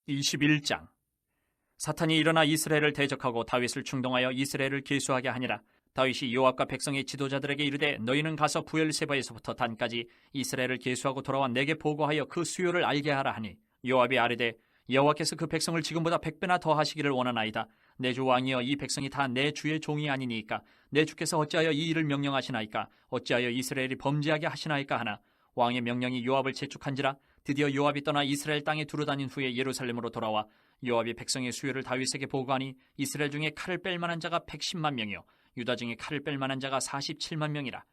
21장. 사탄이 일어나 이스라엘을 대적하고 다윗을 충동하여 이스라엘을 계수하게 하니라. 다윗이 요압과 백성의 지도자들에게 이르되 너희는 가서 부엘세바에서부터 단까지 이스라엘을 계수하고 돌아와 내게 보고하여 그 수요를 알게 하라 하니, 요압이 아뢰되 여호와께서 그 백성을 지금보다 100배나 더 하시기를 원하나이다. 내 주 왕이여, 이 백성이 다 내 주의 종이 아니니까 내 주께서 어찌하여 이 일을 명령하시나이까? 어찌하여 이스라엘이 범죄하게 하시나이까 하나, 왕의 명령이 요압을 재촉한지라. 드디어 요압이 떠나 이스라엘 땅에 두루 다닌 후에 예루살렘으로 돌아와 요압이 백성의 수요를 다윗에게 보고하니, 이스라엘 중에 칼을 뺄 만한 자가 110만 명이요 유다 중에 칼을 뺄 만한 자가 47만 명이라.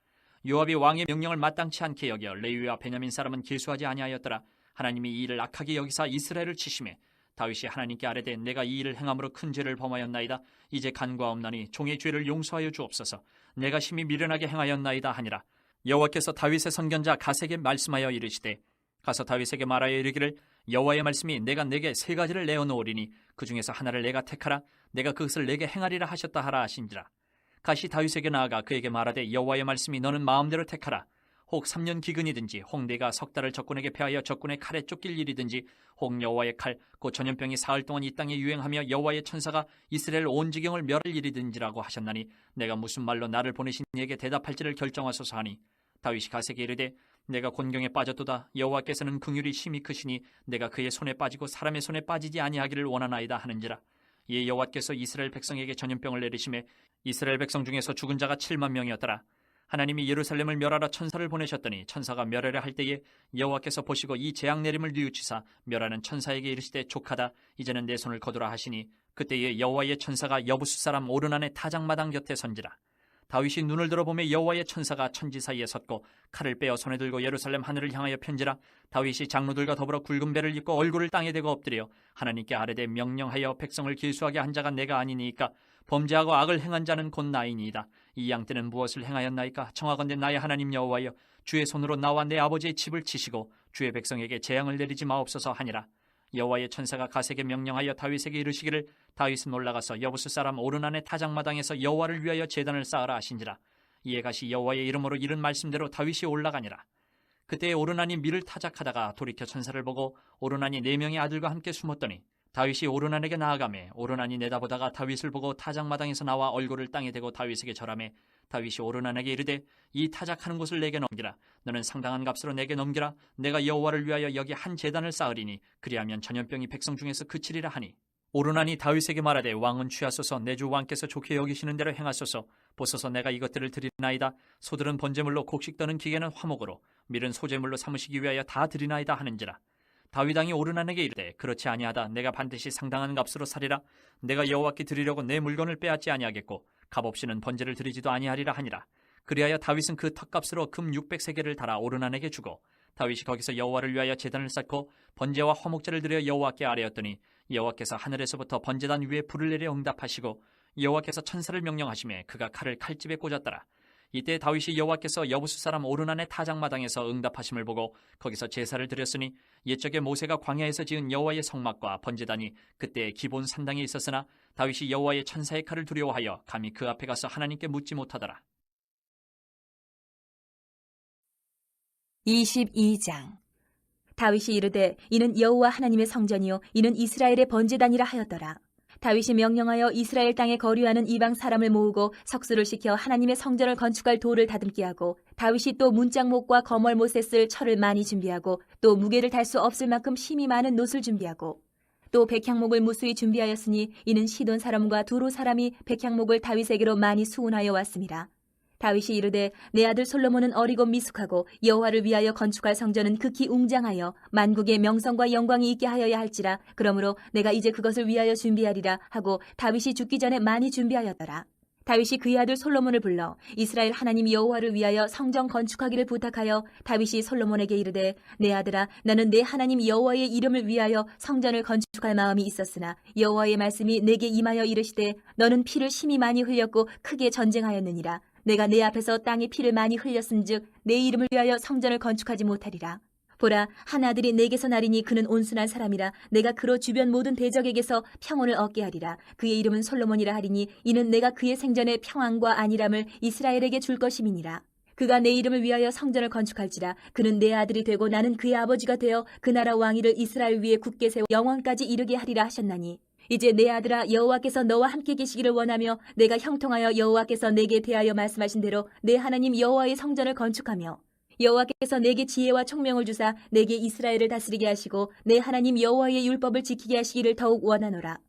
요압이 왕의 명령을 마땅치 않게 여겨 레위와 베냐민 사람은 계수하지 아니하였더라. 하나님이 이 일을 악하게 여기사 이스라엘을 치심해 다윗이 하나님께 아뢰되 내가 이 일을 행함으로 큰 죄를 범하였나이다. 이제 간과없나니 종의 죄를 용서하여 주옵소서. 내가 심히 미련하게 행하였나이다 하니라. 여호와께서 다윗의 선견자 갓에게 말씀하여 이르시되, 가서 다윗에게 말하여 이르기를 여호와의 말씀이 내가 내게 세 가지를 내어놓으리니 그 중에서 하나를 내가 택하라. 내가 그것을 내게 행하리라 하셨다 하라 하신지라. 갓이 다윗에게 나아가 그에게 말하되 여호와의 말씀이 너는 마음대로 택하라. 혹 3년 기근이든지 혹 내가 석 달을 적군에게 패하여 적군의 칼에 쫓길 일이든지 혹 여호와의 칼 곧 전염병이 사흘 동안 이 땅에 유행하며 여호와의 천사가 이스라엘 온 지경을 멸할 일이든지라고 하셨나니 내가 무슨 말로 나를 보내신 이에게 대답할지를 결정하소서 하니, 다윗이 갓에게 이르되 내가 곤경에 빠졌도다. 여호와께서는 긍휼이 심히 크시니 내가 그의 손에 빠지고 사람의 손에 빠지지 아니하기를 원하나이다 하는지라. 이에 여호와께서 이스라엘 백성에게 전염병을 내리심에 이스라엘 백성 중에서 죽은 자가 7만 명이었더라. 하나님이 예루살렘을 멸하러 천사를 보내셨더니 천사가 멸하려 할 때에 여호와께서 보시고 이 재앙 내림을 뉘우치사 멸하는 천사에게 이르시되 족하다. 이제는 내 손을 거두라 하시니, 그때에 여호와의 천사가 여부수 사람 오르난의 타작마당 곁에 선지라. 다윗이 눈을 들어보매 여호와의 천사가 천지 사이에 섰고 칼을 빼어 손에 들고 예루살렘 하늘을 향하여 편지라. 다윗이 장로들과 더불어 굵은 배를 입고 얼굴을 땅에 대고 엎드려 하나님께 아뢰되 명령하여 백성을 계수하게 한 자가 내가 아니니까? 범죄하고 악을 행한 자는 곧 나이니이다. 이 양떼는 무엇을 행하였나이까? 청하건대 나의 하나님 여호와여, 주의 손으로 나와 내 아버지의 집을 치시고 주의 백성에게 재앙을 내리지 마옵소서 하니라. 여호와의 천사가 갓에게 명령하여 다윗에게 이르시기를 다윗은 올라가서 여부수 사람 오르난의 타작마당에서 여호와를 위하여 제단을 쌓으라 하신지라. 이에 갓이 여호와의 이름으로 이른 말씀대로 다윗이 올라가니라. 그때에 오르난이 밀을 타작하다가 돌이켜 천사를 보고 오르난이 4명의 아들과 함께 숨었더니 다윗이 오르난에게 나아가매 오르난이 내다보다가 다윗을 보고 타작마당에서 나와 얼굴을 땅에 대고 다윗에게 절하매, 다윗이 오르난에게 이르되 이 타작하는 곳을 내게 넘기라. 너는 상당한 값으로 내게 넘기라. 내가 여호와를 위하여 여기 한 제단을 쌓으리니 그리하면 전염병이 백성 중에서 그치리라 하니, 오르난이 다윗에게 말하되 왕은 취하소서. 내 주 왕께서 좋게 여기시는 대로 행하소서. 보소서, 내가 이것들을 드리나이다. 소들은 번제물로, 곡식 떠는 기계는 화목으로, 밀은 소제물로 삼으시기 위하여 다 드리나이다 하는지라. 다윗 왕이 오르난에게 이르되 그렇지 아니하다. 내가 반드시 상당한 값으로 사리라. 내가 여호와께 드리려고 내 물건을 빼앗지 아니하겠고 값없이는 번제를 드리지도 아니하리라 하니라. 그리하여 다윗은 그 턱값으로 금 600세겔을 달아 오르난에게 주고 다윗이 거기서 여호와를 위하여 제단을 쌓고 번제와 화목제를 드려 여호와께 아뢰었더니 여호와께서 하늘에서부터 번제단 위에 불을 내려 응답하시고 여호와께서 천사를 명령하시매 그가 칼을 칼집에 꽂았더라. 이때 다윗이 여호와께서 여부수 사람 오르난의 타작마당에서 응답하심을 보고 거기서 제사를 드렸으니 옛적에 모세가 광야에서 지은 여호와의 성막과 번제단이 그때 기본 산당에 있었으나 다윗이 여호와의 천사의 칼을 두려워하여 감히 그 앞에 가서 하나님께 묻지 못하더라. 22장. 다윗이 이르되 이는 여호와 하나님의 성전이요 이는 이스라엘의 번제단이라 하였더라. 다윗이 명령하여 이스라엘 땅에 거류하는 이방 사람을 모으고 석수를 시켜 하나님의 성전을 건축할 돌을 다듬게 하고, 다윗이 또 문짝목과 거멀못에 쓸 철을 많이 준비하고 또 무게를 달 수 없을 만큼 힘이 많은 놋을 준비하고 또 백향목을 무수히 준비하였으니 이는 시돈 사람과 두로 사람이 백향목을 다윗에게로 많이 수운하여 왔음이라. 다윗이 이르되 내 아들 솔로몬은 어리고 미숙하고 여호와를 위하여 건축할 성전은 극히 웅장하여 만국의 명성과 영광이 있게 하여야 할지라. 그러므로 내가 이제 그것을 위하여 준비하리라 하고 다윗이 죽기 전에 많이 준비하였더라. 다윗이 그의 아들 솔로몬을 불러 이스라엘 하나님 여호와를 위하여 성전 건축하기를 부탁하여 다윗이 솔로몬에게 이르되 내 아들아, 나는 내 하나님 여호와의 이름을 위하여 성전을 건축할 마음이 있었으나 여호와의 말씀이 내게 임하여 이르시되 너는 피를 심히 많이 흘렸고 크게 전쟁하였느니라. 내가 내 앞에서 땅에 피를 많이 흘렸은즉 내 이름을 위하여 성전을 건축하지 못하리라. 보라, 한 아들이 내게서 나리니 그는 온순한 사람이라. 내가 그로 주변 모든 대적에게서 평온을 얻게 하리라. 그의 이름은 솔로몬이라 하리니 이는 내가 그의 생전에 평안과 안일함을 이스라엘에게 줄 것임이니라. 그가 내 이름을 위하여 성전을 건축할지라. 그는 내 아들이 되고 나는 그의 아버지가 되어 그 나라 왕위를 이스라엘 위에 굳게 세워 영원까지 이르게 하리라 하셨나니 이제 내 아들아, 여호와께서 너와 함께 계시기를 원하며 내가 형통하여 여호와께서 내게 대하여 말씀하신 대로 내 하나님 여호와의 성전을 건축하며 여호와께서 내게 지혜와 총명을 주사 내게 이스라엘을 다스리게 하시고 내 하나님 여호와의 율법을 지키게 하시기를 더욱 원하노라.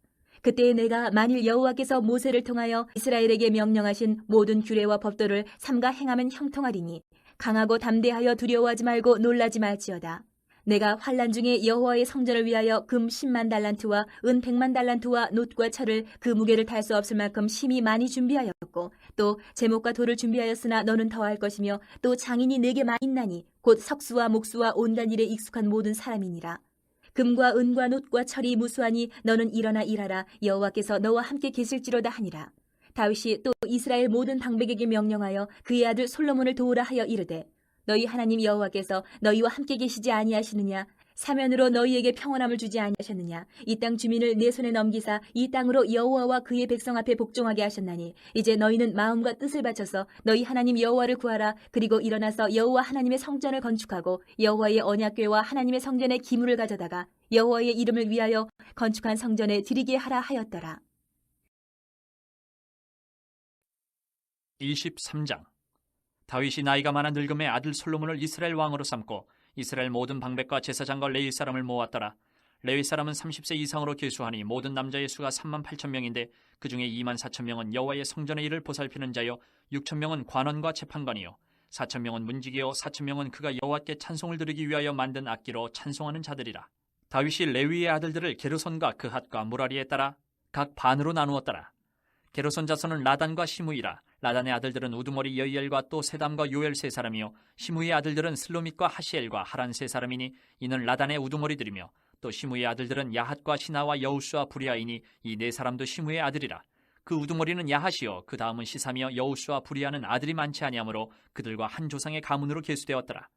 그때에 내가 만일 여호와께서 모세를 통하여 이스라엘에게 명령하신 모든 규례와 법도를 삼가 행하면 형통하리니 강하고 담대하여 두려워하지 말고 놀라지 말지어다. 내가 환난 중에 여호와의 성전을 위하여 금 10만 달란트와 은 100만 달란트와 놋과 철을 그 무게를 탈 수 없을 만큼 심히 많이 준비하였고 또 제목과 돌을 준비하였으나 너는 더할 것이며 또 장인이 내게 많이 있나니 곧 석수와 목수와 온갖 일에 익숙한 모든 사람이니라. 금과 은과 놋과 철이 무수하니 너는 일어나 일하라. 여호와께서 너와 함께 계실지로다 하니라. 다윗이 또 이스라엘 모든 방백에게 명령하여 그의 아들 솔로몬을 도우라 하여 이르되 너희 하나님 여호와께서 너희와 함께 계시지 아니하시느냐? 사면으로 너희에게 평온함을 주지 아니하셨느냐? 이 땅 주민을 내 손에 넘기사 이 땅으로 여호와와 그의 백성 앞에 복종하게 하셨나니 이제 너희는 마음과 뜻을 바쳐서 너희 하나님 여호와를 구하라. 그리고 일어나서 여호와 하나님의 성전을 건축하고 여호와의 언약궤와 하나님의 성전에 기물을 가져다가 여호와의 이름을 위하여 건축한 성전에 드리게 하라 하였더라. 23장. 다윗이 나이가 많아 늙음에 아들 솔로몬을 이스라엘 왕으로 삼고 이스라엘 모든 방백과 제사장과 레위 사람을 모았더라. 레위 사람은 30세 이상으로 계수하니 모든 남자의 수가 3만 8천 명인데 그 중에 2만 4천 명은 여호와의 성전의 일을 보살피는 자요 6천 명은 관원과 재판관이요 4천 명은 문지기요 4천 명은 그가 여호와께 찬송을 드리기 위하여 만든 악기로 찬송하는 자들이라. 다윗이 레위의 아들들을 게르손과 그핫과 무라리에 따라 각 반으로 나누었더라. 게르손 자손은 라단과 시므이라. 라단의 아들들은 우두머리 여이엘과 또 세담과 요엘 세 사람이요 시므이의 아들들은 슬로밋과 하시엘과 하란 세 사람이니 이는 라단의 우두머리들이며 또 시므이의 아들들은 야핫과 시나와 여우스와 부리아이니 이 네 사람도 시므이의 아들이라. 그 우두머리는 야핫이요 그 다음은 시삼이요 여우스와 부리아는 아들이 많지 아니하므로 그들과 한 조상의 가문으로 계수되었더라.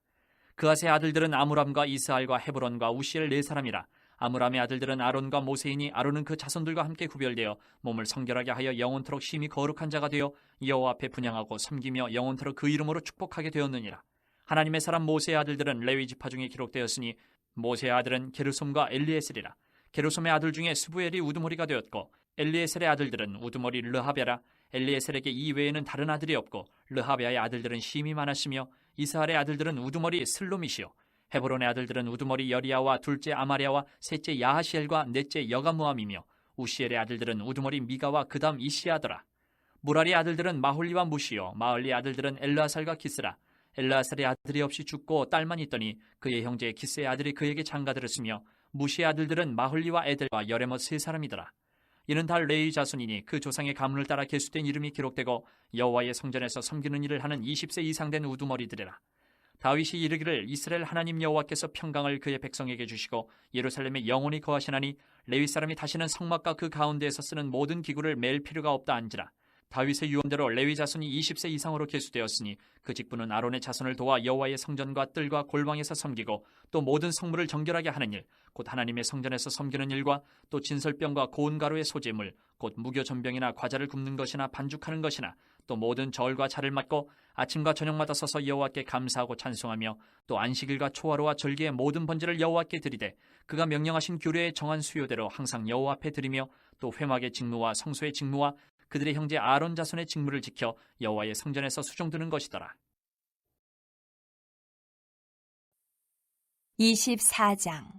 그핫의 아들들은 아므람과 이스알과 헤브론과 우시엘 네 사람이라. 아므람의 아들들은 아론과 모세이니 아론은 그 자손들과 함께 구별되어 몸을 성결하게 하여 영원토록 심히 거룩한 자가 되어 여호와 앞에 분향하고 섬기며 영원토록 그 이름으로 축복하게 되었느니라. 하나님의 사람 모세의 아들들은 레위 지파 중에 기록되었으니 모세의 아들은 게르솜과 엘리에셀이라. 게르솜의 아들 중에 스부엘이 우두머리가 되었고 엘리에셀의 아들들은 우두머리 르하베라. 엘리에셀에게 이 외에는 다른 아들이 없고 르하베아의 아들들은 심히 많았으며 이스할의 아들들은 우두머리 슬로밋이요 헤브론의 아들들은 우두머리 여리야와 둘째 아마랴와 셋째 야하시엘과 넷째 여가무함이며 우시엘의 아들들은 우두머리 미가와 그다음 이시아더라. 무라리의 아들들은 마홀리와 무시요 마을리의 아들들은 엘르아살과 기스라. 엘르아살의 아들이 없이 죽고 딸만 있더니 그의 형제 기스의 아들이 그에게 장가들었으며 무시의 아들들은 마홀리와 에델과 여레못 세 사람이더라. 이는 다 레위 자손이니 그 조상의 가문을 따라 계수된 이름이 기록되고 여호와의 성전에서 섬기는 일을 하는 20세 이상 된 우두머리들이라. 다윗이 이르기를 이스라엘 하나님 여호와께서 평강을 그의 백성에게 주시고 예루살렘에 영원히 거하시나니 레위 사람이 다시는 성막과 그 가운데에서 쓰는 모든 기구를 맬 필요가 없다 한지라. 다윗의 유언대로 레위 자손이 20세 이상으로 계수되었으니 그 직분은 아론의 자손을 도와 여호와의 성전과 뜰과 골방에서 섬기고 또 모든 성물을 정결하게 하는 일, 곧 하나님의 성전에서 섬기는 일과 또 진설병과 고운 가루의 소재물, 곧 무교 전병이나 과자를 굽는 것이나 반죽하는 것이나 또 모든 절과 차를 맡고 아침과 저녁마다 서서 여호와께 감사하고 찬송하며 또 안식일과 초하루와 절기의 모든 번제를 여호와께 드리되 그가 명령하신 규례에 정한 수요대로 항상 여호와 앞에 드리며 또 회막의 직무와 성소의 직무와 그들의 형제 아론 자손의 직무를 지켜 여호와의 성전에서 수종드는 것이더라. 24장.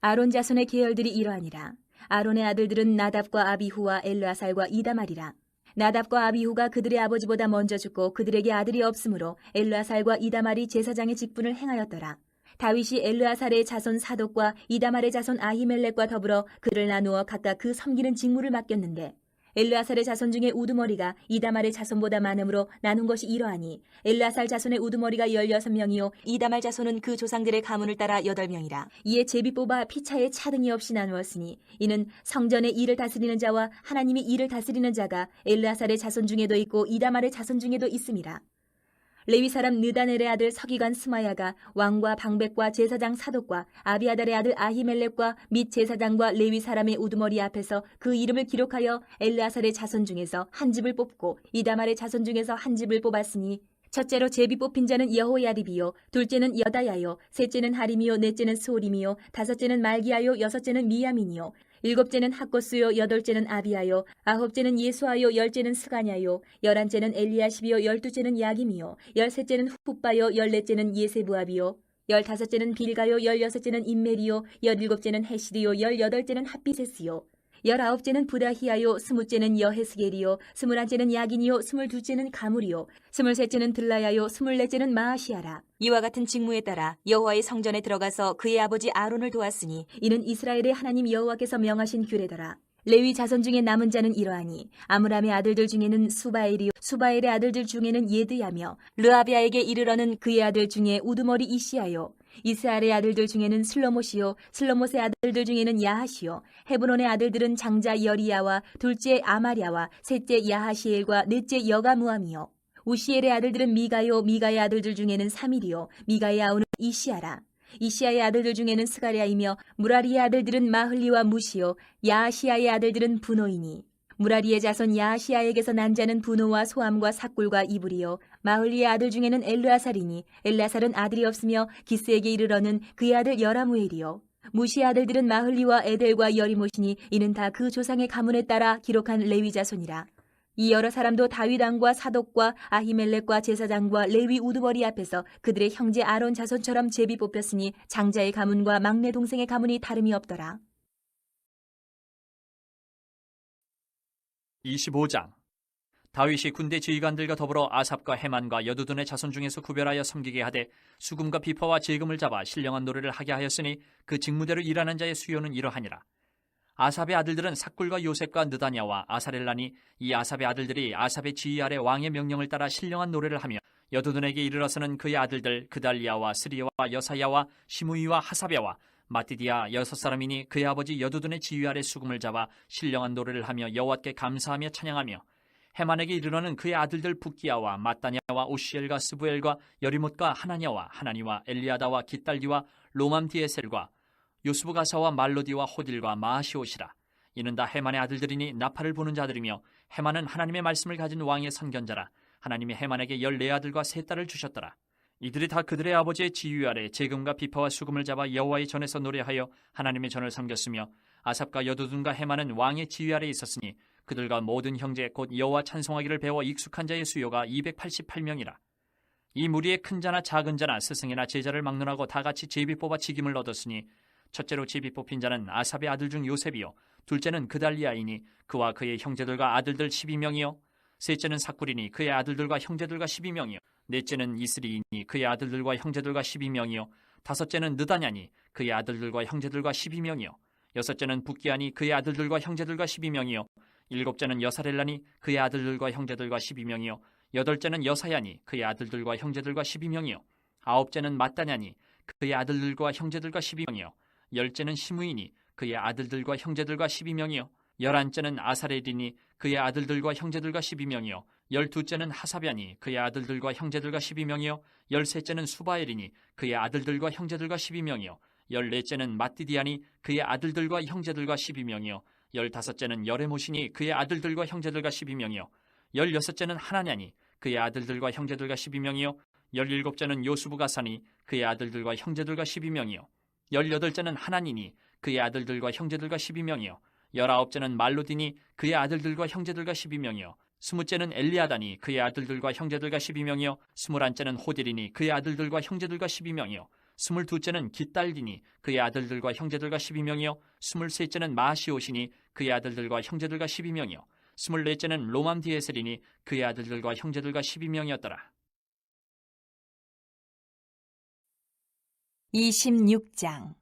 아론 자손의 계열들이 이러하니라. 아론의 아들들은 나답과 아비후와 엘르아살과 이다말이라. 나답과 아비후가 그들의 아버지보다 먼저 죽고 그들에게 아들이 없으므로 엘르아살과 이다말이 제사장의 직분을 행하였더라. 다윗이 엘르아살의 자손 사독과 이다말의 자손 아히멜렉과 더불어 그를 나누어 각각 그 섬기는 직무를 맡겼는데 엘르아살의 자손 중에 우두머리가 이다말의 자손보다 많으므로 나눈 것이 이러하니 엘르아살 자손의 우두머리가 16명이요 이다말 자손은 그 조상들의 가문을 따라 8명이라. 이에 제비 뽑아 피차에 차등이 없이 나누었으니 이는 성전의 일을 다스리는 자와 하나님이 일을 다스리는 자가 엘르아살의 자손 중에도 있고 이다말의 자손 중에도 있음이라. 레위 사람 느다넬의 아들 서기관 스마야가 왕과 방백과 제사장 사독과 아비아달의 아들 아히멜렉과 및 제사장과 레위 사람의 우두머리 앞에서 그 이름을 기록하여 엘르아살의 자손 중에서 한 집을 뽑고 이다말의 자손 중에서 한 집을 뽑았으니 첫째로 제비 뽑힌 자는 여호야립이요, 둘째는 여다야요, 셋째는 하림이요, 넷째는 소림이요, 다섯째는 말기야요, 여섯째는 미야민이요, 일곱째는 학고스요, 여덟째는 아비야요, 아홉째는 예수아요, 열째는 스가냐요, 열한째는 엘리야십이요, 열두째는 야김이요, 열셋째는 훗바요, 열넷째는 예세부압이요, 열다섯째는 빌가요, 열여섯째는 임메리요, 열일곱째는 헤시디요, 열여덟째는 핫비세스요, 열아홉째는 부다히야요, 스무째는 여헤스겔이요, 스물한째는 야긴이요, 스물두째는 가물이요, 스물셋째는 들라야요, 스물넷째는 마아시아라. 이와 같은 직무에 따라 여호와의 성전에 들어가서 그의 아버지 아론을 도왔으니 이는 이스라엘의 하나님 여호와께서 명하신 규례더라. 레위 자손 중에 남은 자는 이러하니 아므람의 아들들 중에는 수바엘이요, 수바엘의 아들들 중에는 예드야며, 르아비아에게 이르러는 그의 아들 중에 우두머리 이시야요, 이스라엘의 아들들 중에는 슬로못이요, 슬로못의 아들들 중에는 야하시요, 헤브론의 아들들은 장자 여리야와 둘째 아마랴와 셋째 야하시엘과 넷째 여가무함이요, 우시엘의 아들들은 미가요, 미가의 아들들 중에는 사밀이요, 미가의 아우는 이시야라. 이시야의 아들들 중에는 스가랴이며, 무라리의 아들들은 마흘리와 무시요, 야하시야의 아들들은 분노이니, 무라리의 자손 야하시야에게서 난 자는 분노와 소함과 삭굴과 이불이요, 마흘리의 아들 중에는 엘르아살이니, 엘르아살은 아들이 없으며 기스에게 이르러는 그의 아들 여라무엘이요, 무시의 아들들은 마흘리와 에델과 여리못이니 이는 다 그 조상의 가문에 따라 기록한 레위 자손이라. 이 여러 사람도 다윗 왕과 사독과 아히멜렉과 제사장과 레위 우두머리 앞에서 그들의 형제 아론 자손처럼 제비 뽑혔으니 장자의 가문과 막내 동생의 가문이 다름이 없더라. 25장. 다윗이 군대 지휘관들과 더불어 아삽과 헤만과 여두둔의 자손 중에서 구별하여 섬기게 하되 수금과 비파와 제금을 잡아 신령한 노래를 하게 하였으니 그 직무대로 일하는 자의 수요는 이러하니라. 아삽의 아들들은 삭굴과 요셉과 느다냐와 아사렐라니, 이 아삽의 아들들이 아삽의 지휘 아래 왕의 명령을 따라 신령한 노래를 하며, 여두둔에게 이르러서는 그의 아들들 그달리아와 스리야와 여사야와 시므이와 하사랴와 마띠디아 여섯 사람이니 그의 아버지 여두둔의 지휘 아래 수금을 잡아 신령한 노래를 하며 여호와께 감사하며 찬양하며, 헤만에게 이르러는 그의 아들들 붓기야와 마따냐와 오시엘과 스부엘과 여리못과 하나냐와 하나니와 엘리아다와 깃달디와 로맘디에셀과 요스부가사와 말로디와 호딜과 마하시옷이라. 이는 다 헤만의 아들들이니 나팔을 부는 자들이며, 헤만은 하나님의 말씀을 가진 왕의 선견자라. 하나님이 헤만에게 14아들과 3딸을 주셨더라. 이들이 다 그들의 아버지의 지휘 아래 제금과 비파와 수금을 잡아 여호와의 전에서 노래하여 하나님의 전을 섬겼으며, 아삽과 여두둔과 헤만은 왕의 지휘 아래 있었으니 그들과 모든 형제 곧 여호와 찬송하기를 배워 익숙한 자의 수요가 288명이라. 이 무리의 큰 자나 작은 자나 스승이나 제자를 막론하고 다 같이 제비 뽑아 직임을 얻었으니, 첫째로 제비 뽑힌 자는 아삽의 아들 중 요셉이요, 둘째는 그달리아이니 그와 그의 형제들과 아들들 12명이요, 셋째는 삭굴이니 그의 아들들과 형제들과 12명이요, 넷째는 이스리이니 그의 아들들과 형제들과 12명이요, 다섯째는 느다냐니 그의 아들들과 형제들과 12명이요, 여섯째는 붓기아니 그의 아들들과 형제들과 12명이요, 일곱째는 여사렐라니 그의 아들들과 형제들과 12명이요, 여덟째는 여사야니 그의 아들들과 형제들과 12명이요, 아홉째는 마따냐니 그의 아들들과 형제들과 12명이요, 열째는 시므이니 그의 아들들과 형제들과 12명이요, 열한째는 아사렐이니 그의 아들들과 형제들과 12명이요, 열두째는 하사변이 그의 아들들과 형제들과 12명이요, 열셋째는 수바엘이니 그의 아들들과 형제들과 12명이요, 열넷째는 마띠디아니 그의 아들들과 형제들과 12명이요, 열다섯째는 여레못이니 그의 아들들과 형제들과 12명이요, 열여섯째는 하나냐니 그의 아들들과 형제들과 12명이요, 열일곱째는 요스부가사니 그의 아들들과 형제들과 12명이요, 열여덟째는 하나니니 그의 아들들과 형제들과 12명이요, 열아홉째는 말로디니 그의 아들들과 형제들과 12명이요, 스무째는 엘리아다니 그의 아들들과 형제들과 12명이요, 스물한째는 호딜이니 그의 아들들과 형제들과 12명이요, 스물두째는 깃달디니 그의 아들들과 형제들과 12명이요, 스물셋째는 마시옷이니 그의 아들들과 형제들과 12명이요, 스물넷째는 로맘디에셀이니 그의 아들들과 형제들과 12명이었더라. 26장.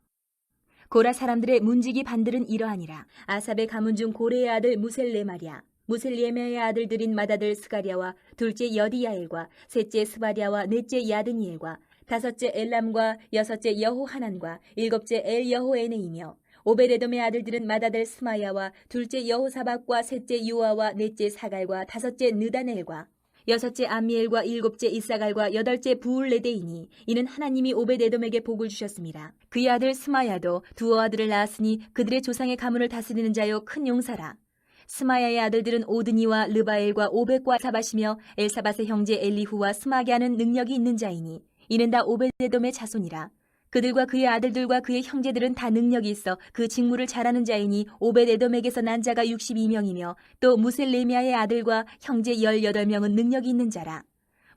고라 사람들의 문지기 반들은 이러하니라. 아삽의 가문 중 고레의 아들 무셀레마랴, 무셀레메의 아들들인 맏아들 스가랴와 둘째 여디야엘과 셋째 스바랴와 넷째 야드니엘과 다섯째 엘람과 여섯째 여호하난과 일곱째 엘여호에네이며, 오베레돔의 아들들은 맏아들 스마야와 둘째 여호사박과 셋째 요아와 넷째 사갈과 다섯째 느다넬과 여섯째 암미엘과 일곱째 이사갈과 여덟째 부울레데이니 이는 하나님이 오베데돔에게 복을 주셨습니다. 그의 아들 스마야도 두어 아들을 낳았으니 그들의 조상의 가문을 다스리는 자여 큰 용사라. 스마야의 아들들은 오드니와 르바엘과 오벳과 사밧이며 엘사밧의 형제 엘리후와 스마게 하는 능력이 있는 자이니 이는 다 오벳에돔의 자손이라. 그들과 그의 아들들과 그의 형제들은 다 능력이 있어 그 직무를 잘하는 자이니 오벳에돔에게서 난 자가 62명이며 또 무셀레미아의 아들과 형제 18명은 능력이 있는 자라.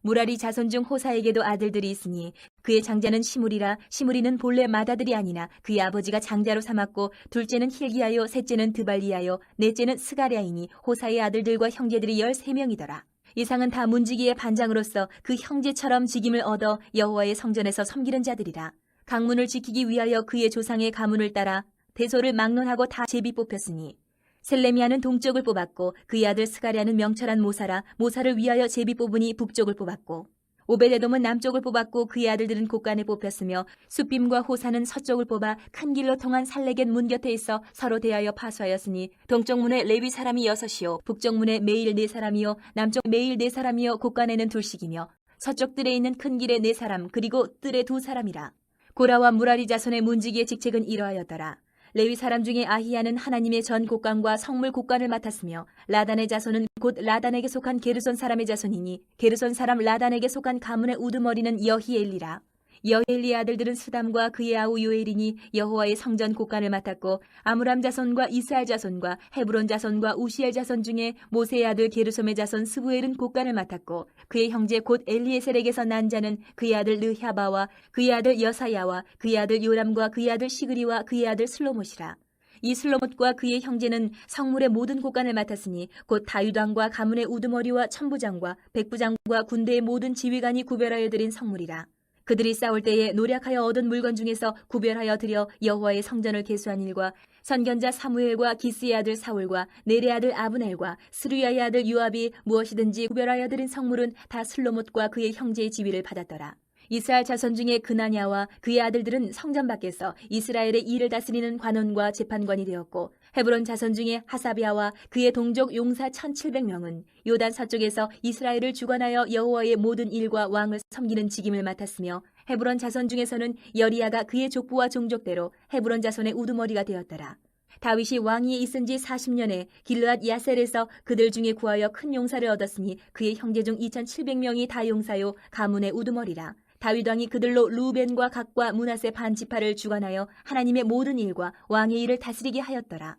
무라리 자손 중 호사에게도 아들들이 있으니 그의 장자는 시므리라. 시므리는 본래 맏아들이 아니나 그의 아버지가 장자로 삼았고 둘째는 힐기야요 셋째는 드발리야요 넷째는 스가랴이니 호사의 아들들과 형제들이 13명이더라. 이상은 다 문지기의 반장으로서 그 형제처럼 직임을 얻어 여호와의 성전에서 섬기는 자들이라. 강문을 지키기 위하여 그의 조상의 가문을 따라 대소를 막론하고 다 제비 뽑혔으니 셀레미아는 동쪽을 뽑았고 그의 아들 스가랴는 명철한 모사라. 모사를 위하여 제비 뽑으니 북쪽을 뽑았고 오벳에돔은 남쪽을 뽑았고 그의 아들들은 곳간에 뽑혔으며 숫빔과 호사는 서쪽을 뽑아 큰 길로 통한 살레겐 문 곁에 있어 서로 대하여 파수하였으니 동쪽 문에 레위 사람이 6이요 북쪽 문에 매일 4사람이요 남쪽 매일 4사람이요 곳간에는 둘씩이며 서쪽 뜰에 있는 큰 길에 4사람 그리고 뜰에 2사람이라. 고라와 무라리 자손의 문지기의 직책은 이러하였더라. 레위 사람 중에 아히야는 하나님의 전 곳간과 성물 곳간을 맡았으며 라단의 자손은 곧 라단에게 속한 게르손 사람의 자손이니 게르손 사람 라단에게 속한 가문의 우두머리는 여히엘리라. 여히엘리의 아들들은 스담과 그의 아우 요엘이니 여호와의 성전 곳간을 맡았고 아므람 자손과 이스할 자손과 헤브론 자손과 우시엘 자손 중에 모세의 아들 게르솜의 자손 스부엘은 곳간을 맡았고 그의 형제 곧 엘리에셀에게서 난 자는 그의 아들 르하바와 그의 아들 여사야와 그의 아들 요람과 그의 아들 시그리와 그의 아들 슬로못이라. 이 슬로못과 그의 형제는 성물의 모든 곳간을 맡았으니 곧 다윗왕과 가문의 우두머리와 천부장과 백부장과 군대의 모든 지휘관이 구별하여 드린 성물이라. 그들이 싸울 때에 노력하여 얻은 물건 중에서 구별하여 드려 여호와의 성전을 계수한 일과 선견자 사무엘과 기스의 아들 사울과 넬의 아들 아브넬과 스루야의 아들 요압이 무엇이든지 구별하여 드린 성물은 다 슬로못과 그의 형제의 지위를 받았더라. 이스라엘 자손 중에 그나냐와 그의 아들들은 성전 밖에서 이스라엘의 일을 다스리는 관원과 재판관이 되었고 헤브론 자손 중에 하사비아와 그의 동족 용사 1700명은 요단 서쪽에서 이스라엘을 주관하여 여호와의 모든 일과 왕을 섬기는 직임을 맡았으며 헤브론 자손 중에서는 여리야가 그의 족부와 종족대로 헤브론 자손의 우두머리가 되었더라. 다윗이 왕위에 있은 지 40년에 길르앗 야셀에서 그들 중에 구하여 큰 용사를 얻었으니 그의 형제 중 2700명이 다 용사요 가문의 우두머리라. 다윗 왕이 그들로 루벤과 각과 므낫세 반 지파를 주관하여 하나님의 모든 일과 왕의 일을 다스리게 하였더라.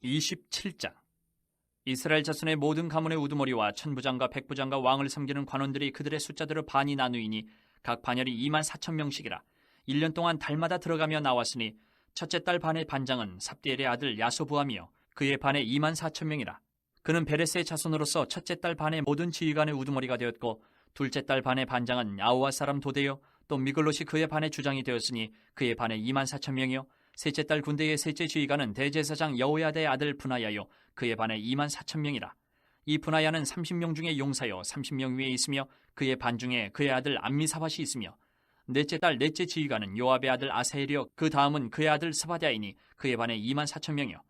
27장. 이스라엘 자손의 모든 가문의 우두머리와 천부장과 백부장과 왕을 섬기는 관원들이 그들의 숫자대로 반이 나누이니 각 반열이 24,000명씩이라. 1년 동안 달마다 들어가며 나왔으니 첫째 달 반의 반장은 삽디엘의 아들 야소부암이요 그의 반에 24,000명이라. 그는 베레스의 자손으로서 첫째 달 반의 모든 지휘관의 우두머리가 되었고 둘째 달 반의 반장은 야우아 사람 도데요 또 미글롯이 그의 반의 주장이 되었으니 그의 반에 24,000명이요 셋째 달 군대의 셋째 지휘관은 대제사장 여호야다의 아들 분하야요 그의 반에 24,000명이라. 이 분하야는 30명 중에 용사요 30명 위에 있으며 그의 반 중에 그의 아들 암미사밧이 있으며 넷째 달 넷째 지휘관은 요압의 아들 아사엘이요 그 다음은 그의 아들 스바랴이니 그의 반에 24,000명이요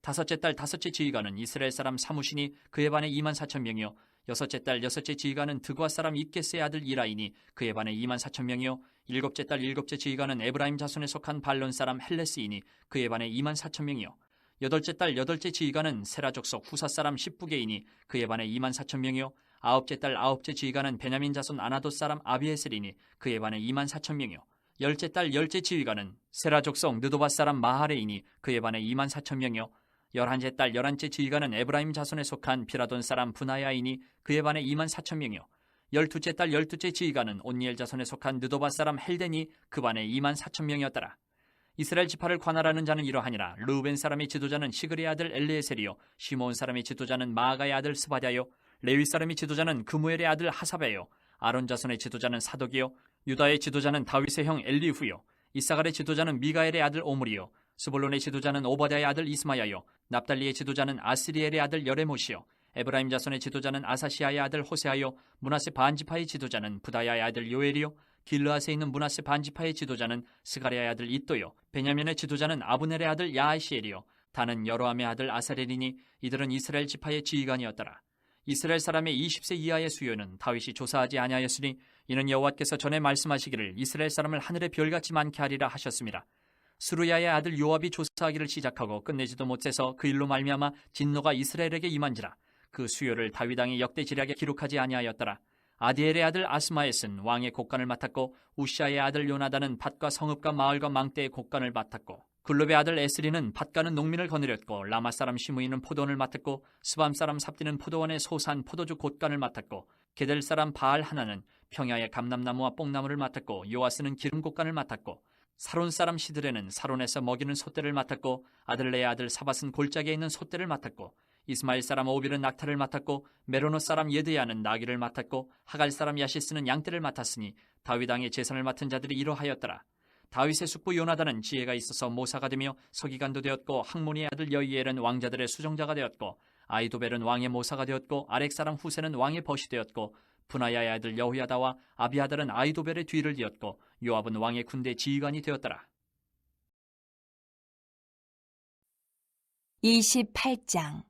다섯째 달 다섯째 지휘관은 이스라엘 사람 사무시니 그의 반에 24,000명이요 여섯째 달 여섯째 지휘관은 드과 사람 입게스의 아들 이라이니 그의 반에 24,000명이요 일곱째 달 일곱째 지휘관은 에브라임 자손에 속한 발론 사람 헬레스이니 그의 반에 24,000명이요 여덟째 달 여덟째 지휘관은 세라 족속 후사 사람 십부게이니 그의 반에 24,000명이요 아홉째 달 아홉째 지휘관은 베냐민 자손 아나돗 사람 아비에셀이니 그의 반에 24,000명이요 열째 달 열째 지휘관은 세라 족속 느도바 사람 마하레이니 그의 반에 24,000명이요 11째 달 11째 지휘관은 에브라임 자손에 속한 비라돈 사람 분하야이니 그의 반에 24,000명이요 12째 달 12째 지휘관은 온니엘 자손에 속한 느도바 사람 헬덴이 그 반에 24,000명이었더라. 이스라엘 지파를 관할하는 자는 이러하니라. 르우벤 사람의 지도자는 시그리의 아들 엘리에셀이요 시므온 사람의 지도자는 마아가의 아들 스바랴요 레위 사람의 지도자는 그무엘의 아들 하사베요 아론 자손의 지도자는 사독이요 유다의 지도자는 다윗의 형 엘리후요 이사갈의 지도자는 미가엘의 아들 오므리요 스볼론의 지도자는 오바댜의 아들 이스마야요 납달리의 지도자는 아스리엘의 아들 여레못이요 에브라임 자손의 지도자는 아사시아의 아들 호세아요 므낫세 반지파의 지도자는 부다야의 아들 요엘이요 길르앗에 있는 므낫세 반지파의 지도자는 스가랴의 아들 이또요 베냐민의 지도자는 아브넬의 아들 야하시엘이요 다는 여로함의 아들 아사렐이니 이들은 이스라엘 지파의 지휘관이었더라. 이스라엘 사람의 20세 이하의 수요는 다윗이 조사하지 아니하였으니 이는 여호와께서 전에 말씀하시기를 이스라엘 사람을 하늘의 별같이 많게 하리라 하셨습니다. 스루야의 아들 요압이 조사하기를 시작하고 끝내지도 못해서 그 일로 말미암아 진노가 이스라엘에게 임한지라. 그 수요를 다윗 왕이 역대지략에 기록하지 아니하였더라. 아디엘의 아들 아스마엣은 왕의 곡간을 맡았고 우시아의 아들 요나단은 밭과 성읍과 마을과 망대의 곡간을 맡았고 글롭의 아들 에스리는 밭가는 농민을 거느렸고 라마 사람 시므이는 포도원을 맡았고 스밤 사람 삽디는 포도원의 소산 포도주 곡간을 맡았고 게델 사람 바알 하나는 평야의 감람나무와 뽕나무를 맡았고 요아스는 기름 곡간을 맡았고 사론 사람 시드레는 사론에서 먹이는 솥대를 맡았고 아들레의 아들 사밧은 골짜기에 있는 솥대를 맡았고 이스마엘 사람 오빌은 낙타를 맡았고 메로노 사람 예드야는 나귀를 맡았고 하갈 사람 야시스는 양떼를 맡았으니 다윗 왕의 재산을 맡은 자들이 이러하였더라. 다윗의 숙부 요나단은 지혜가 있어서 모사가 되며 서기관도 되었고 학모니의 아들 여이엘은 왕자들의 수정자가 되었고 아이도벨은 왕의 모사가 되었고 아렉 사람 후세는 왕의 벗이 되었고 분하야의 아들 여호야다와 아비아달은 아이도벨의 뒤를 이었고 요압은 왕의 군대 지휘관이 되었더라. 28장.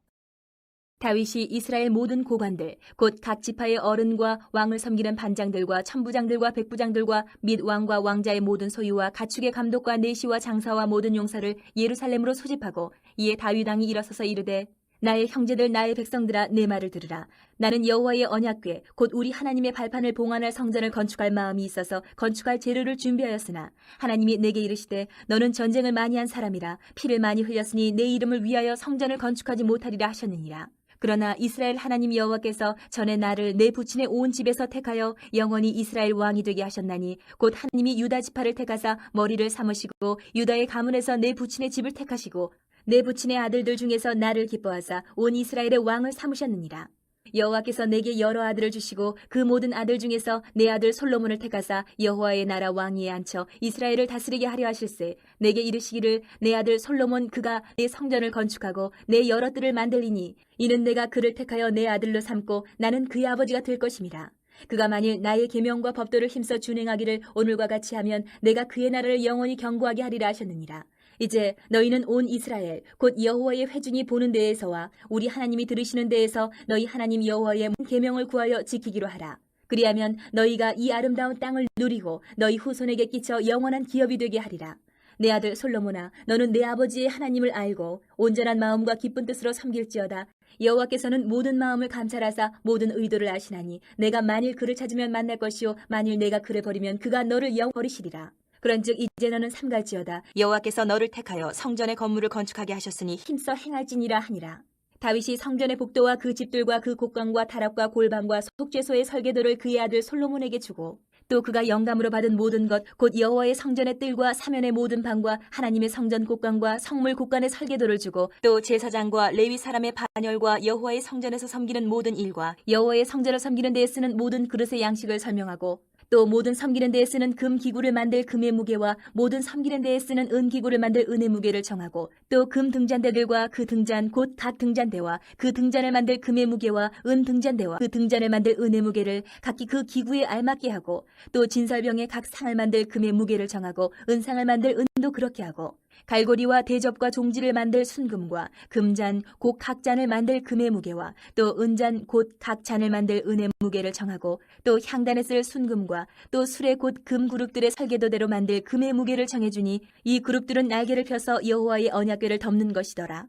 다윗이 이스라엘 모든 고관들 곧 각 지파의 어른과 왕을 섬기는 반장들과 천부장들과 백부장들과 및 왕과 왕자의 모든 소유와 가축의 감독과 내시와 장사와 모든 용사를 예루살렘으로 소집하고 이에 다윗 왕이 일어서서 이르되 나의 형제들 나의 백성들아 내 말을 들으라. 나는 여호와의 언약궤 곧 우리 하나님의 발판을 봉안할 성전을 건축할 마음이 있어서 건축할 재료를 준비하였으나 하나님이 내게 이르시되 너는 전쟁을 많이 한 사람이라 피를 많이 흘렸으니 내 이름을 위하여 성전을 건축하지 못하리라 하셨느니라. 그러나 이스라엘 하나님 여호와께서 전에 나를 내 부친의 온 집에서 택하여 영원히 이스라엘 왕이 되게 하셨나니 곧 하나님이 유다 지파를 택하사 머리를 삼으시고 유다의 가문에서 내 부친의 집을 택하시고 내 부친의 아들들 중에서 나를 기뻐하사 온 이스라엘의 왕을 삼으셨느니라. 여호와께서 내게 여러 아들을 주시고 그 모든 아들 중에서 내 아들 솔로몬을 택하사 여호와의 나라 왕위에 앉혀 이스라엘을 다스리게 하려 하실세. 내게 이르시기를 내 아들 솔로몬 그가 내 성전을 건축하고 내 여러 뜰을 만들리니 이는 내가 그를 택하여 내 아들로 삼고 나는 그의 아버지가 될 것임이라. 그가 만일 나의 계명과 법도를 힘써 준행하기를 오늘과 같이 하면 내가 그의 나라를 영원히 견고하게 하리라 하셨느니라. 이제 너희는 온 이스라엘 곧 여호와의 회중이 보는 데에서와 우리 하나님이 들으시는 데에서 너희 하나님 여호와의 계명을 구하여 지키기로 하라. 그리하면 너희가 이 아름다운 땅을 누리고 너희 후손에게 끼쳐 영원한 기업이 되게 하리라. 내 아들 솔로몬아 너는 내 아버지의 하나님을 알고 온전한 마음과 기쁜 뜻으로 섬길지어다. 여호와께서는 모든 마음을 감찰하사 모든 의도를 아시나니 내가 만일 그를 찾으면 만날 것이요 만일 내가 그를 버리면 그가 너를 영 버리시리라. 그런즉 이제 너는 삼갈지어다. 여호와께서 너를 택하여 성전의 건물을 건축하게 하셨으니 힘써 행할지니라 하니라. 다윗이 성전의 복도와 그 집들과 그 곡간과 타락과 골방과 속죄소의 설계도를 그의 아들 솔로몬에게 주고 또 그가 영감으로 받은 모든 것 곧 여호와의 성전의 뜰과 사면의 모든 방과 하나님의 성전 곡간과 성물 곡간의 설계도를 주고 또 제사장과 레위 사람의 반열과 여호와의 성전에서 섬기는 모든 일과 여호와의 성전을 섬기는 데에 쓰는 모든 그릇의 양식을 설명하고 또 모든 섬기는 데에 쓰는 금 기구를 만들 금의 무게와 모든 섬기는 데에 쓰는 은 기구를 만들 은의 무게를 정하고 또 금 등잔대들과 그 등잔 곧 각 등잔대와 그 등잔을 만들 금의 무게와 은 등잔대와 그 등잔을 만들 은의 무게를 각기 그 기구에 알맞게 하고 또 진설병의 각 상을 만들 금의 무게를 정하고 은상을 만들 은도 그렇게 하고 갈고리와 대접과 종지를 만들 순금과 금잔 곧 각 잔을 만들 금의 무게와 또 은잔 곧 각 잔을 만들 은의 무게를 정하고 또 향단에 쓸 순금과 또 술의 곧 금 그룹들의 설계도대로 만들 금의 무게를 정해주니 이 그룹들은 날개를 펴서 여호와의 언약궤를 덮는 것이더라.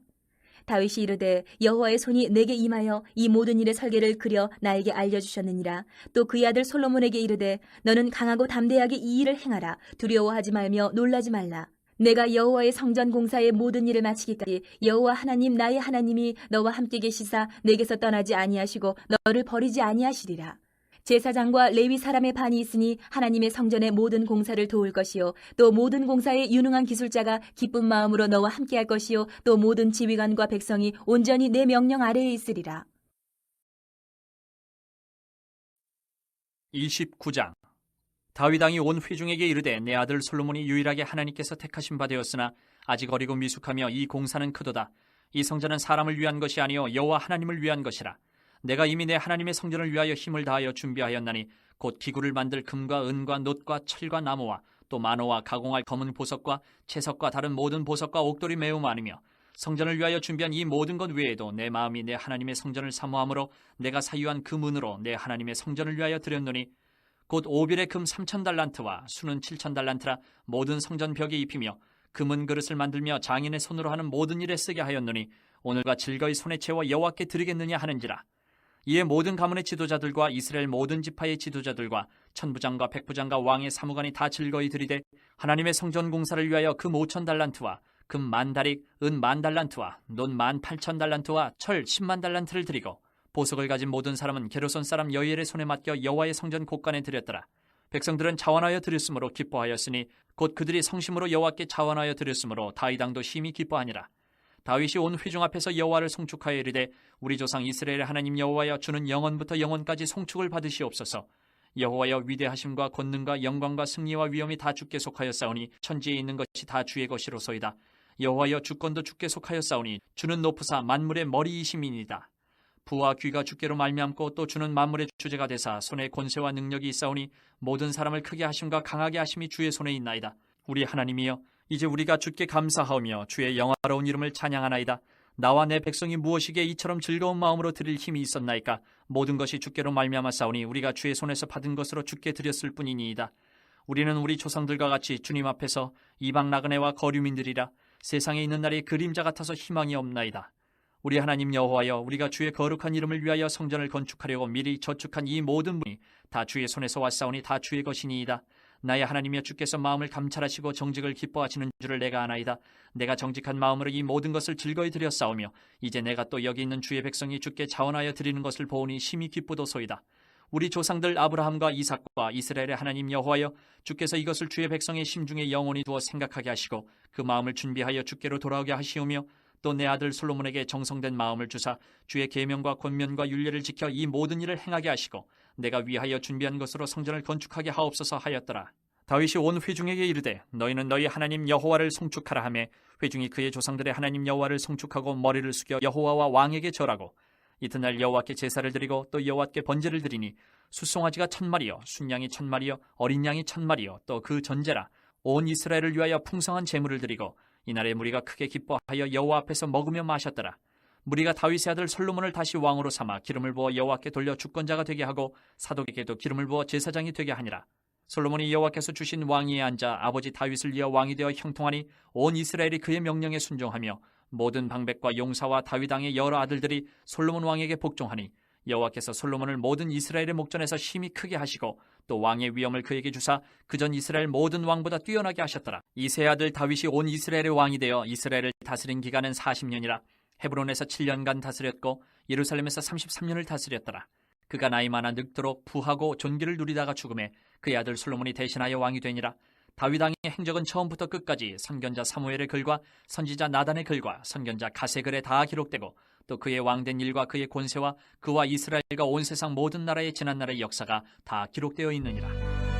다윗이 이르되 여호와의 손이 내게 임하여 이 모든 일의 설계를 그려 나에게 알려주셨느니라. 또 그의 아들 솔로몬에게 이르되 너는 강하고 담대하게 이 일을 행하라. 두려워하지 말며 놀라지 말라. 내가 여호와의 성전 공사의 모든 일을 마치기까지 여호와 하나님 나의 하나님이 너와 함께 계시사 내게서 떠나지 아니하시고 너를 버리지 아니하시리라. 제사장과 레위 사람의 반이 있으니 하나님의 성전의 모든 공사를 도울 것이요 또 모든 공사에 유능한 기술자가 기쁜 마음으로 너와 함께할 것이요 또 모든 지휘관과 백성이 온전히 내 명령 아래에 있으리라. 29장. 다윗 왕이 온 회중에게 이르되 내 아들 솔로몬이 유일하게 하나님께서 택하신 바 되었으나 아직 어리고 미숙하며 이 공사는 크도다. 이 성전은 사람을 위한 것이 아니요 여호와 하나님을 위한 것이라. 내가 이미 내 하나님의 성전을 위하여 힘을 다하여 준비하였나니 곧 기구를 만들 금과 은과 놋과 철과 나무와 또 만호와 가공할 검은 보석과 채석과 다른 모든 보석과 옥돌이 매우 많으며 성전을 위하여 준비한 이 모든 것 외에도 내 마음이 내 하나님의 성전을 사모함으로 내가 사유한 그 문으로 내 하나님의 성전을 위하여 드렸노니 곧 오빌의 금 3,000달란트와 수는 7,000달란트라 모든 성전 벽에 입히며 금은 그릇을 만들며 장인의 손으로 하는 모든 일에 쓰게 하였노니 오늘과 즐거이 손에 채워 여호와께 드리겠느냐 하는지라. 이에 모든 가문의 지도자들과 이스라엘 모든 지파의 지도자들과 천부장과 백부장과 왕의 사무관이 다 즐거이 드리되 하나님의 성전 공사를 위하여 금 5천 달란트와 금 10,000다릭, 은 10,000달란트와 논 18,000달란트와 철 100,000달란트를 드리고 보석을 가진 모든 사람은 게르손 사람 여이엘의 손에 맡겨 여호와의 성전 곳간에 드렸더라. 백성들은 자원하여 드렸으므로 기뻐하였으니 곧 그들이 성심으로 여호와께 자원하여 드렸으므로 다윗 왕도 심히 기뻐하니라. 다윗이 온 회중 앞에서 여호와를 송축하여 이르되 우리 조상 이스라엘의 하나님 여호와여 주는 영원부터 영원까지 송축을 받으시옵소서. 여호와여 위대하심과 권능과 영광과 승리와 위엄이 다 주께 속하였사오니 천지에 있는 것이 다 주의 것이로소이다. 여호와여 주권도 주께 속하였사오니 주는 높으사 만물의 머리이심이니이다. 부와 귀가 주께로 말미암고 또 주는 만물의 주제가 되사 손에 권세와 능력이 있사오니 모든 사람을 크게 하심과 강하게 하심이 주의 손에 있나이다. 우리 하나님이여 이제 우리가 주께 감사하오며 주의 영화로운 이름을 찬양하나이다. 나와 내 백성이 무엇이기에 이처럼 즐거운 마음으로 드릴 힘이 있었나이까. 모든 것이 주께로 말미암았사오니 우리가 주의 손에서 받은 것으로 주께 드렸을 뿐이니이다. 우리는 우리 조상들과 같이 주님 앞에서 이방 나그네와 거류민들이라. 세상에 있는 날이 그림자 같아서 희망이 없나이다. 우리 하나님 여호와여 우리가 주의 거룩한 이름을 위하여 성전을 건축하려고 미리 저축한 이 모든 분이 다 주의 손에서 왔사오니 다 주의 것이니이다. 나의 하나님이여 주께서 마음을 감찰하시고 정직을 기뻐하시는 줄을 내가 아나이다. 내가 정직한 마음으로 이 모든 것을 즐거이 드렸사오며 이제 내가 또 여기 있는 주의 백성이 주께 자원하여 드리는 것을 보오니 심히 기쁘도소이다. 우리 조상들 아브라함과 이삭과 이스라엘의 하나님 여호와여 주께서 이것을 주의 백성의 심중에 영원히 두어 생각하게 하시고 그 마음을 준비하여 주께로 돌아오게 하시오며 또 내 아들 솔로몬에게 정성된 마음을 주사 주의 계명과 권면과 율례를 지켜 이 모든 일을 행하게 하시고 내가 위하여 준비한 것으로 성전을 건축하게 하옵소서 하였더라. 다윗이 온 회중에게 이르되 너희는 너희 하나님 여호와를 송축하라 하매 회중이 그의 조상들의 하나님 여호와를 송축하고 머리를 숙여 여호와와 왕에게 절하고 이튿날 여호와께 제사를 드리고 또 여호와께 번제를 드리니 숫송아지가 1,000마리요 순양이 1,000마리요 어린 양이 1,000마리요 또 그 전제라 온 이스라엘을 위하여 풍성한 제물을 드리고 이날에 무리가 크게 기뻐하여 여호와 앞에서 먹으며 마셨더라. 무리가 다윗의 아들 솔로몬을 다시 왕으로 삼아 기름을 부어 여호와께 돌려 주권자가 되게 하고 사독에게도 기름을 부어 제사장이 되게 하니라. 솔로몬이 여호와께서 주신 왕위에 앉아 아버지 다윗을 이어 왕이 되어 형통하니 온 이스라엘이 그의 명령에 순종하며 모든 방백과 용사와 다윗 왕의 여러 아들들이 솔로몬 왕에게 복종하니 여호와께서 솔로몬을 모든 이스라엘의 목전에서 심히 크게 하시고 또 왕의 위엄을 그에게 주사 그전 이스라엘 모든 왕보다 뛰어나게 하셨더라. 이 세 아들 다윗이 온 이스라엘의 왕이 되어 이스라엘을 다스린 기간은 40년이라. 헤브론에서 7년간 다스렸고 예루살렘에서 33년을 다스렸더라. 그가 나이 많아 늙도록 부하고 존귀를 누리다가 죽음에 그의 아들 솔로몬이 대신하여 왕이 되니라. 다윗 왕의 행적은 처음부터 끝까지 선견자 사무엘의 글과 선지자 나단의 글과 선견자 갓의 글에 다 기록되고 또 그의 왕된 일과 그의 권세와 그와 이스라엘과 온 세상 모든 나라의 지난 날의 역사가 다 기록되어 있느니라.